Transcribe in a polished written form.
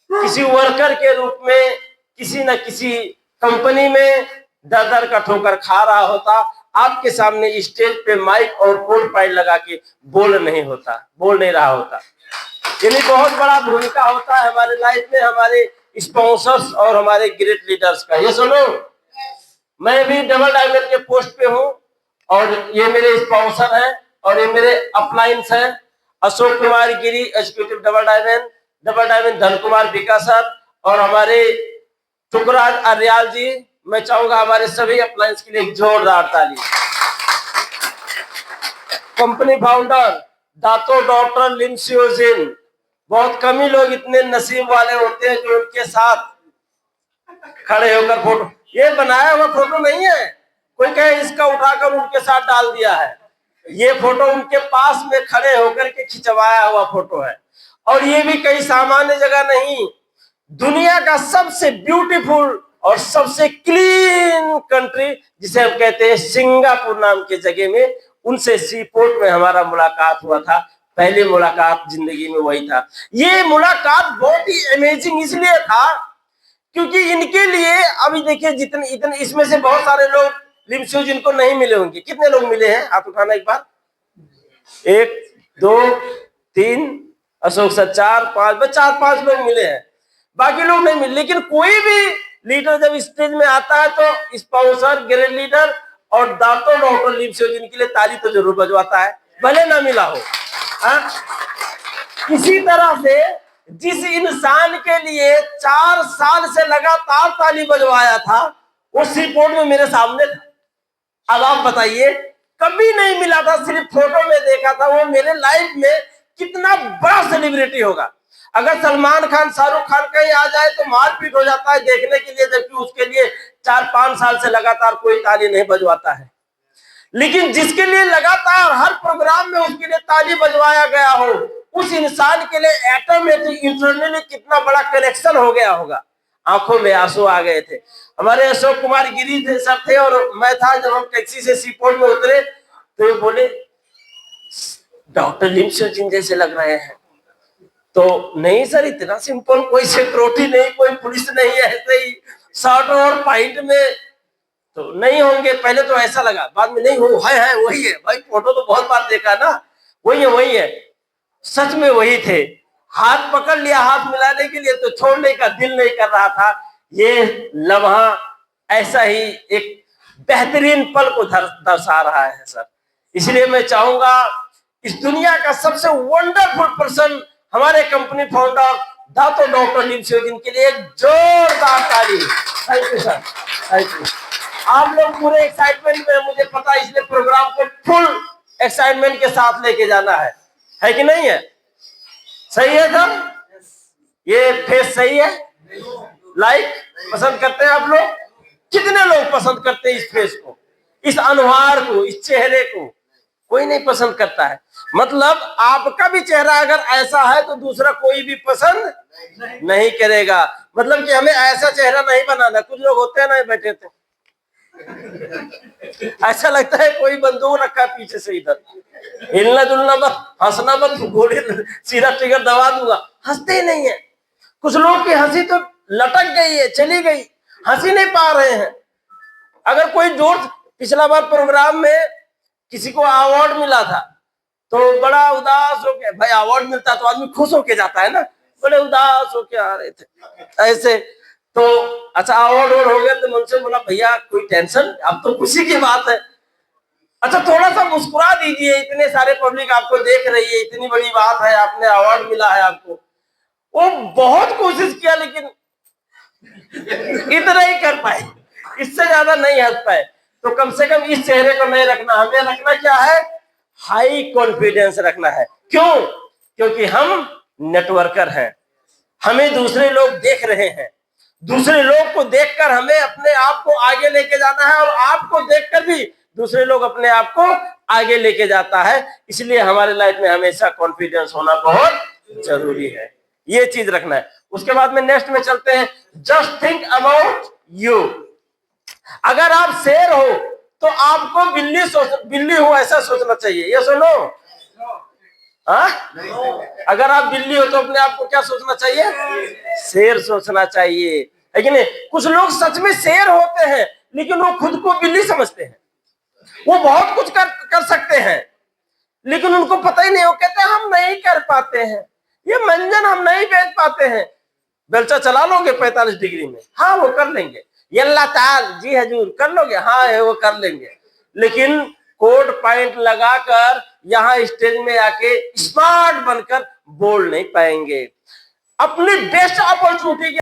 किसी वर्कर के रूप में किसी न किसी कंपनी में दर दर का ठोकर खा रहा होता, आपके सामने स्टेज पे माइक और कोट पैड लगा के बोल नहीं रहा होता। यानी बहुत बड़ा भूमिका होता है हमारे लाइफ में हमारे स्पॉन्सर्स और हमारे ग्रेट लीडर्स का। ये सुनो, मैं भी डबल डायमंड के पोस्ट पे हूँ और ये मेरे स्पॉन्सर हैं और ये मेरे अपलाइंस हैं, Ashok Kumar Giri executive double diamond Dhan Kumar बिका सर और हमारे टुकराज अरियाल जी। मैं चाहूंगा हमारे सभी अपलाइंस के लिए एक जोरदार ताली। कंपनी फाउंडर दातो डॉक्टर लिन सियोजिन, बहुत कम ही लोग इतने नसीब वाले होते हैं जो उनके साथ खड़े होकर फोटो, ये बनाया हुआ फोटो नहीं है, कोई कहे इसका उठाकर उनके साथ डाल दिया है, ये फोटो उनके पास में खड़े होकर के खिंचवाया हुआ फोटो है। और ये भी कई सामान्य जगह नहीं, दुनिया का सबसे ब्यूटीफुल और सबसे क्लीन कंट्री जिसे हम कहते हैं सिंगापुर नाम के जगह में, उनसे सी पोर्ट में हमारा मुलाकात हुआ था। पहली मुलाकात जिंदगी में वही था। ये मुलाकात बहुत ही अमेजिंग इसलिए था क्योंकि इनके लिए अभी देखिए इतने इसमें से बहुत सारे लोग लिमसियो जिनको नहीं मिले होंगे। कितने लोग मिले हैं हाथ उठाना एक बार? 1 2 3 अशोक सर 4 5 लोग मिले हैं, बाकी लोग नहीं मिले। लेकिन कोई भी लीडर जब स्टेज में आता है तो स्पॉन्सर ग्रेट लीडर और दातो डॉक्टर लिमसियो जिनके लिए ताली तो जरूर बजवाता है, भले ना मिला हो। इसी तरह से जिस इंसान के लिए 4 साल से लगातार ताली बजवाया था वो सी पोर्ट में मेरे सामने था। अब आप बताइए, कभी नहीं मिला था, सिर्फ फोटो में देखा था। वो मेरे लाइफ में कितना बड़ा सेलिब्रिटी होगा। अगर सलमान खान शाहरुख खान कहीं आ जाए तो मारपीट हो जाता है देखने के लिए, जबकि उसके लिए 4-5 साल से लगातार कोई ताली नहीं बजवाता है। लेकिन जिसके लिए लगातार हर प्रोग्राम में उसके लिए ताली बजवाया गया हो, उस इंसान के लिए ऑटोमेटिक इंटरनली कितना बड़ा कनेक्शन हो गया होगा। आंखों में आंसू आ गए थे। हमारे अशोक कुमार गिरी थे सर थे और मैं था। जब हम टैक्सी से सी पोर्ट में उतरे तो ये बोले डॉक्टर लिमसियो जिन जैसे लग रहे हैं। तो नहीं सर, इतना सिंपल, कोई सिक्योरिटी नहीं, कोई पुलिस नहीं है, ऐसे ही शर्ट और पैंट में तो नहीं होंगे। पहले तो ऐसा लगा, बाद में नहीं, वो है वही है भाई, फोटो तो बहुत बार देखा ना, वही है। सच में वही थे। हाथ पकड़ लिया हाथ मिलाने के लिए तो छोड़ने का दिल नहीं कर रहा था। ये लम्हा ऐसा ही एक बेहतरीन पल को दर्शा रहा है सर। इसलिए मैं चाहूंगा इस दुनिया का सबसे वंडरफुल पर्सन हमारे कंपनी फाउंडर दातो डॉक्टर लिमसियो जिनके लिए एक जोरदार ताली। Thank you sir, thank you. आप लोग पूरे एक्साइटमेंट में, मुझे पता है, इसलिए प्रोग्राम को फुल एक्साइटमेंट के साथ लेके जाना है कि नहीं है? सही है सर? ये फेस सही है? लाइक पसंद करते हैं आप लोग? कितने लोग पसंद करते हैं इस फेस को, इस अनुहार को, इस चेहरे को? कोई नहीं पसंद करता है। मतलब आपका भी चेहरा अगर ऐसा है तो दूसरा कोई भी पसंद नहीं करेगा। मतलब कि हमें ऐसा चेहरा नहीं बनाना। कुछ लोग होते हैं ना, बैठे थे ऐसा लगता है कोई बंदूक रखा पीछे से, इधर हिलना जुलना मत, हंसना मत, गोली सीधा ट्रिगर दबा दूंगा। हंसते ही नहीं है। कुछ लोग की हंसी तो लटक गई है, चली गई, हंसी नहीं पा रहे हैं। अगर कोई जोर, पिछला बार प्रोग्राम में किसी को अवार्ड मिला था तो बड़ा उदास हो गया। भाई अवार्ड मिलता तो आदमी खुश होके जाता है ना, बड़े उदास होके आ रहे थे ऐसे। तो अच्छा अवार्ड हो गया तो मन से बोला भैया कोई टेंशन, अब तो खुशी की बात है। अच्छा थोड़ा सा मुस्कुरा दीजिए, इतने सारे पब्लिक आपको देख रही है, इतनी बड़ी बात है, आपने अवार्ड मिला है आपको। वो बहुत कोशिश किया लेकिन इतना ही कर पाए, इससे ज्यादा नहीं हंस पाए। तो कम से कम इस चेहरे को नहीं रखना, हमें रखना क्या है? हाई कॉन्फिडेंस रखना है। क्यों? क्योंकि हम नेटवर्कर हैं, हमें दूसरे लोग देख रहे हैं। दूसरे लोग को देखकर हमें अपने आप को आगे लेके जाना है और आपको देखकर भी दूसरे लोग अपने आप को आगे लेके जाता है। इसलिए हमारे लाइफ में हमेशा कॉन्फिडेंस होना बहुत जरूरी है। ये चीज रखना है। उसके बाद में नेक्स्ट में चलते हैं, जस्ट थिंक अबाउट यू। अगर आप शेर हो तो आपको बिल्ली हो ऐसा सोचना चाहिए। ये सुनो, अगर आप बिल्ली हो तो अपने आप को क्या सोचना चाहिए? शेर सोचना चाहिए, है कि नहीं? कुछ लोग सच में शेर होते हैं लेकिन वो खुद को बिल्ली समझते हैं। वो बहुत कुछ कर सकते हैं लेकिन उनको पता ही नहीं, वो कहते हैं हम नहीं कर पाते हैं, ये मंजन हम नहीं बेच पाते हैं। बेलचा चला लोगे 45 डिग्री में? हाँ वो कर लेंगे। ये अल्लाह ताल जी हजूर कर लोगे? हाँ है वो कर लेंगे। लेकिन कोट पैंट लगाकर यहां स्टेज में आके स्मार्ट बनकर बोल नहीं पाएंगे। अपनी बेस्ट अपॉर्चुनिटी